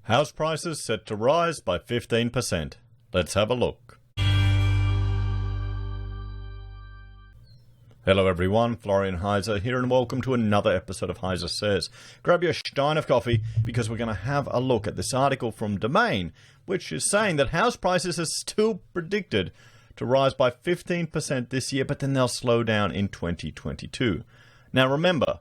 House prices set to rise by 15%. Let's have a look. Hello everyone, Florian.heise here, and welcome to another episode of HeiseSays. Grab your stein of coffee because we're going to have a look at this article from Domain, which is saying that house prices are still predicted to rise by 15% this year, but then they'll slow down in 2022. Now remember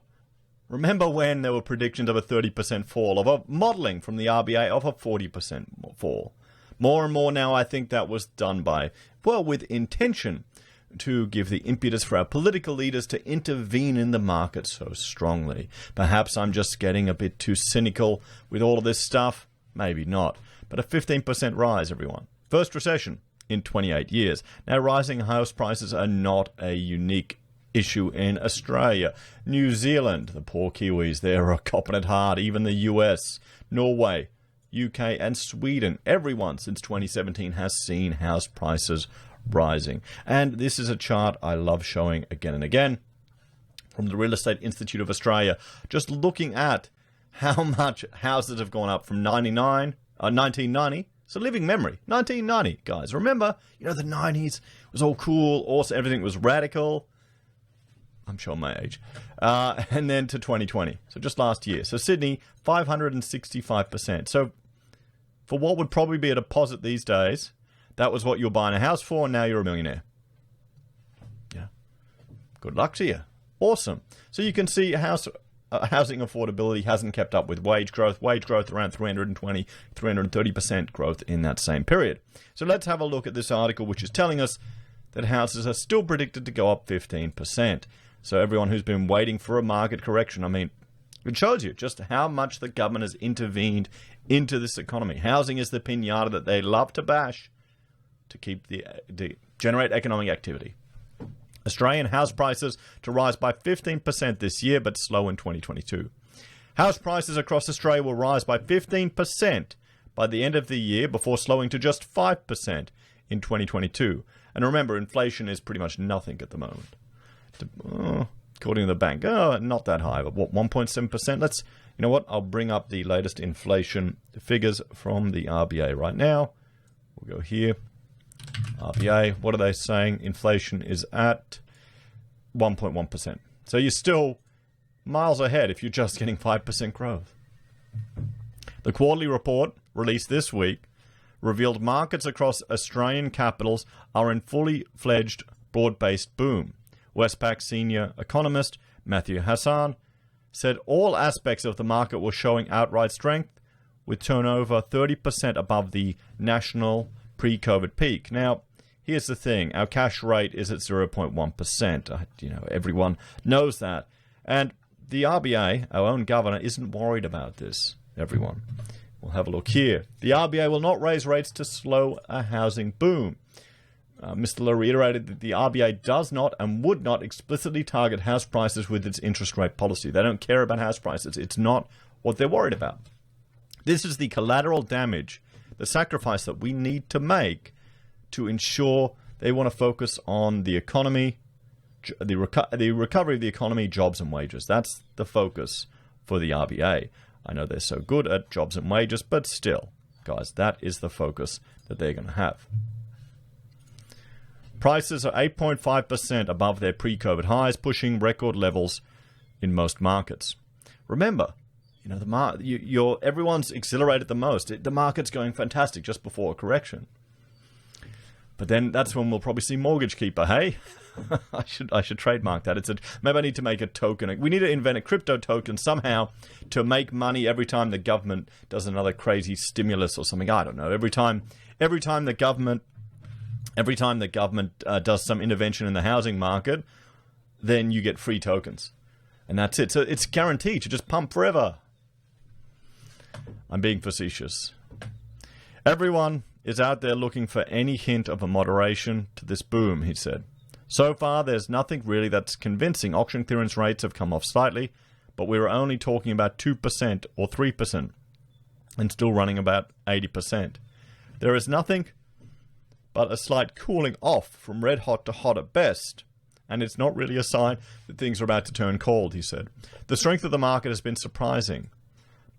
when there were predictions of a 30% fall, of a modelling from the RBA of a 40% fall. More and more now, I think that was done with intention to give the impetus for our political leaders to intervene in the market so strongly. Perhaps I'm just getting a bit too cynical with all of this stuff. Maybe not. But a 15% rise, everyone. First recession in 28 years. Now, rising house prices are not a unique issue in Australia. New Zealand, the poor Kiwis, they're copping it hard. Even the US, Norway, UK and Sweden, everyone since 2017 has seen house prices rising. And this is a chart I love showing again and again from the Real Estate Institute of Australia, just looking at how much houses have gone up from 1990. It's a living memory. 1990, guys. Remember, the 90s was all cool, awesome, everything was radical. I'm showing my age. And then to 2020, so just last year. So Sydney, 565%. So for what would probably be a deposit these days, that was what you were buying a house for, and now you're a millionaire. Yeah. Good luck to you. Awesome. So you can see housing affordability hasn't kept up with wage growth. Wage growth around 320, 330% growth in that same period. So let's have a look at this article, which is telling us that houses are still predicted to go up 15%. So everyone who's been waiting for a market correction, it shows you just how much the government has intervened into this economy. Housing is the piñata that they love to bash to generate economic activity. Australian house prices to rise by 15% this year, but slow in 2022. House prices across Australia will rise by 15% by the end of the year before slowing to just 5% in 2022. And remember, inflation is pretty much nothing at the moment. According to the bank, not that high, but what, 1.7%? I'll bring up the latest inflation figures from the RBA right now. We'll go here. RBA, what are they saying? Inflation is at 1.1%. So you're still miles ahead if you're just getting 5% growth. The quarterly report released this week revealed markets across Australian capitals are in fully fledged broad-based boom. Westpac senior economist Matthew Hassan said all aspects of the market were showing outright strength, with turnover 30% above the national pre-COVID peak. Now, here's the thing. Our cash rate is at 0.1%. Everyone knows that. And the RBA, our own governor, isn't worried about this, everyone. We'll have a look here. The RBA will not raise rates to slow a housing boom. Mr. Lowe reiterated that the RBA does not and would not explicitly target house prices with its interest rate policy. They don't care about house prices. It's not what they're worried about. This is the collateral damage, the sacrifice that we need to make to ensure they want to focus on the economy, the recovery of the economy, jobs and wages. That's the focus for the RBA. I know they're so good at jobs and wages, but still, guys, that is the focus that they're going to have. Prices are 8.5% above their pre-COVID highs, pushing record levels in most markets. Remember, everyone's exhilarated the most. The market's going fantastic just before a correction. But then that's when we'll probably see Mortgage Keeper. Hey, I should trademark that. Maybe I need to make a token. We need to invent a crypto token somehow to make money every time the government does another crazy stimulus or something. I don't know. Every time the government does some intervention in the housing market, then you get free tokens. And that's it. So it's guaranteed to just pump forever. I'm being facetious. Everyone is out there looking for any hint of a moderation to this boom, he said. So far, there's nothing really that's convincing. Auction clearance rates have come off slightly, but we were only talking about 2% or 3% and still running about 80%. There is nothing but a slight cooling off from red hot to hot at best. And it's not really a sign that things are about to turn cold, he said. The strength of the market has been surprising.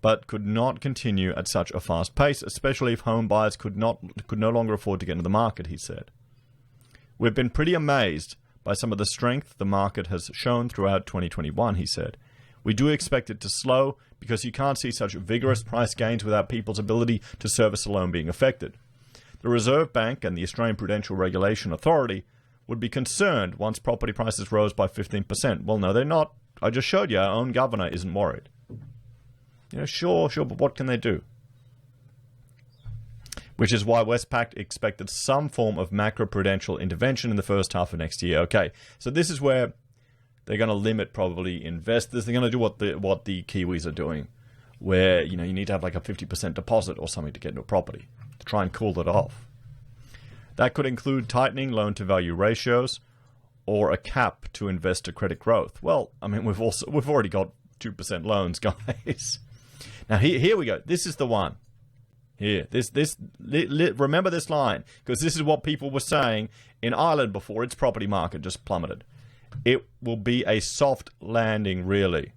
but could not continue at such a fast pace, especially if home buyers could no longer afford to get into the market, he said. We've been pretty amazed by some of the strength the market has shown throughout 2021, he said. We do expect it to slow because you can't see such vigorous price gains without people's ability to service a loan being affected. The Reserve Bank and the Australian Prudential Regulation Authority would be concerned once property prices rose by 15%. Well, no, they're not. I just showed you our own governor isn't worried. Sure, but what can they do? Which is why Westpac expected some form of macroprudential intervention in the first half of next year. Okay, so this is where they're going to limit probably investors. They're going to do what the Kiwis are doing, where you need to have like a 50% deposit or something to get into a property to try and cool it off. That could include tightening loan-to-value ratios or a cap to investor credit growth. Well, I mean, we've already got 2% loans, guys. Now here we go. This is the one. Here, remember this line, because this is what people were saying in Ireland before its property market just plummeted. It will be a soft landing, really.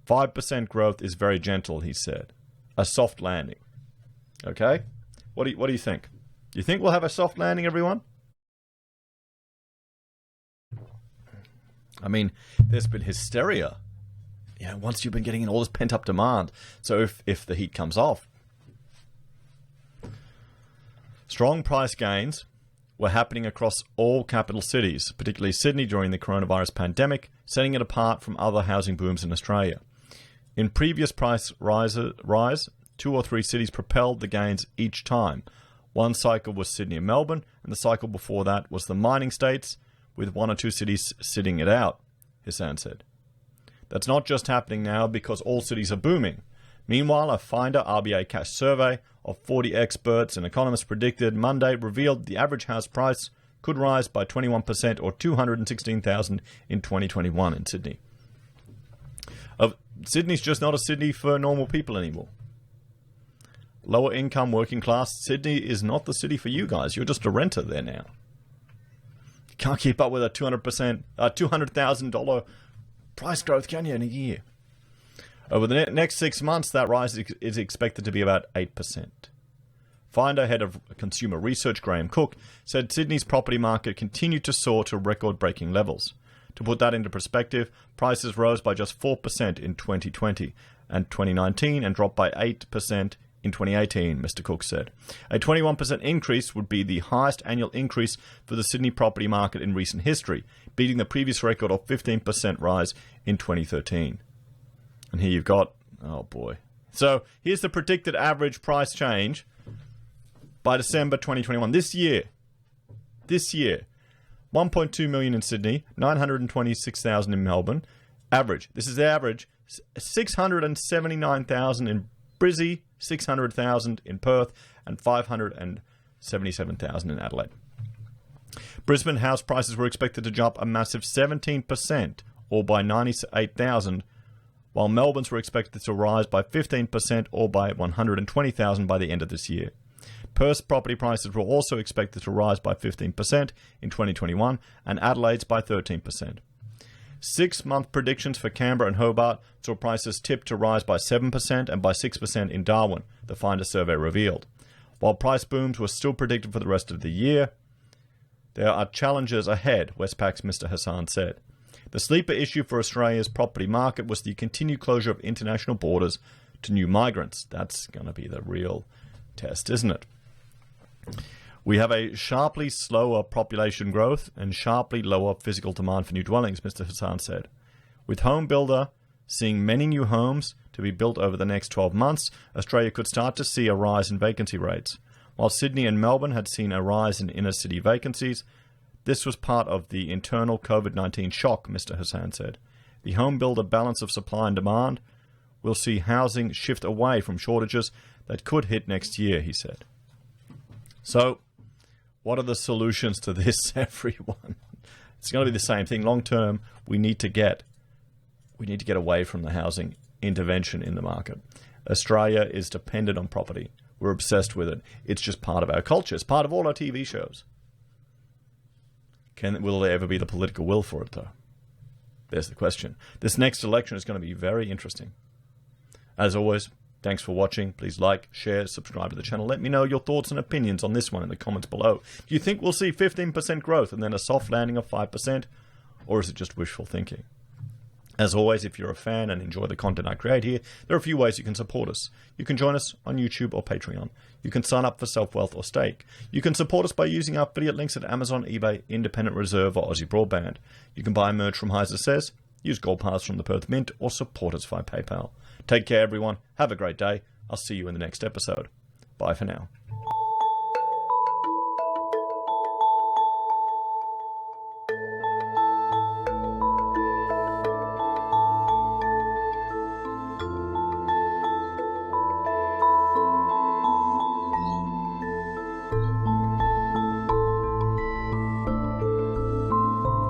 5% growth is very gentle, he said. A soft landing. Okay? What do you think? Do you think we'll have a soft landing, everyone? I mean, there's been hysteria. Once you've been getting in all this pent-up demand. So if the heat comes off. Strong price gains were happening across all capital cities, particularly Sydney during the coronavirus pandemic, setting it apart from other housing booms in Australia. In previous price rise, 2 or 3 cities propelled the gains each time. One cycle was Sydney and Melbourne, and the cycle before that was the mining states, with 1 or 2 cities sitting it out, Hassan said. That's not just happening now because all cities are booming. Meanwhile, a Finder RBA cash survey of 40 experts and economists predicted Monday revealed the average house price could rise by 21% or $216,000 in 2021 in Sydney. Sydney's just not a Sydney for normal people anymore. Lower income, working class, Sydney is not the city for you guys. You're just a renter there now. You can't keep up with a $200,000 price growth, can you, in a year? Over the next 6 months, that rise is expected to be about 8%. Finder head of consumer research, Graham Cook, said Sydney's property market continued to soar to record-breaking levels. To put that into perspective, prices rose by just 4% in 2020 and 2019 and dropped by 8% in 2018, Mr. Cook said. A 21% increase would be the highest annual increase for the Sydney property market in recent history, beating the previous record of 15% rise in 2013. And here you've got, oh boy. So here's the predicted average price change by December 2021. This year, 1.2 million in Sydney, 926,000 in Melbourne. Average, this is the average, 679,000 in Brizzy, 600,000 in Perth, and 577,000 in Adelaide. Brisbane house prices were expected to jump a massive 17%, or by 98,000, while Melbourne's were expected to rise by 15%, or by 120,000 by the end of this year. Perth's property prices were also expected to rise by 15% in 2021, and Adelaide's by 13%. 6-month predictions for Canberra and Hobart saw prices tipped to rise by 7% and by 6% in Darwin, the Finder survey revealed. While price booms were still predicted for the rest of the year, there are challenges ahead, Westpac's Mr. Hassan said. The sleeper issue for Australia's property market was the continued closure of international borders to new migrants. That's going to be the real test, isn't it? We have a sharply slower population growth and sharply lower physical demand for new dwellings, Mr. Hassan said. With Home Builder seeing many new homes to be built over the next 12 months, Australia could start to see a rise in vacancy rates. While Sydney and Melbourne had seen a rise in inner-city vacancies, this was part of the internal COVID-19 shock, Mr. Hassan said. The Home Builder balance of supply and demand will see housing shift away from shortages that could hit next year, he said. So, what are the solutions to this, everyone? It's going to be the same thing. Long term, we need to get away from the housing intervention in the market. Australia is dependent on property. We're obsessed with it. It's just part of our culture. It's part of all our TV shows. Will there ever be the political will for it, though? There's the question. This next election is going to be very interesting. As always, thanks for watching. Please like, share, subscribe to the channel. Let me know your thoughts and opinions on this one in the comments below. Do you think we'll see 15% growth and then a soft landing of 5%? Or is it just wishful thinking? As always, if you're a fan and enjoy the content I create here, there are a few ways you can support us. You can join us on YouTube or Patreon. You can sign up for SelfWealth or Stake. You can support us by using our affiliate links at Amazon, eBay, Independent Reserve, or AussieBroadband. You can buy merch from HeiseSays, use Gold Pass from the Perth Mint, or support us via PayPal. Take care, everyone. Have a great day. I'll see you in the next episode. Bye for now.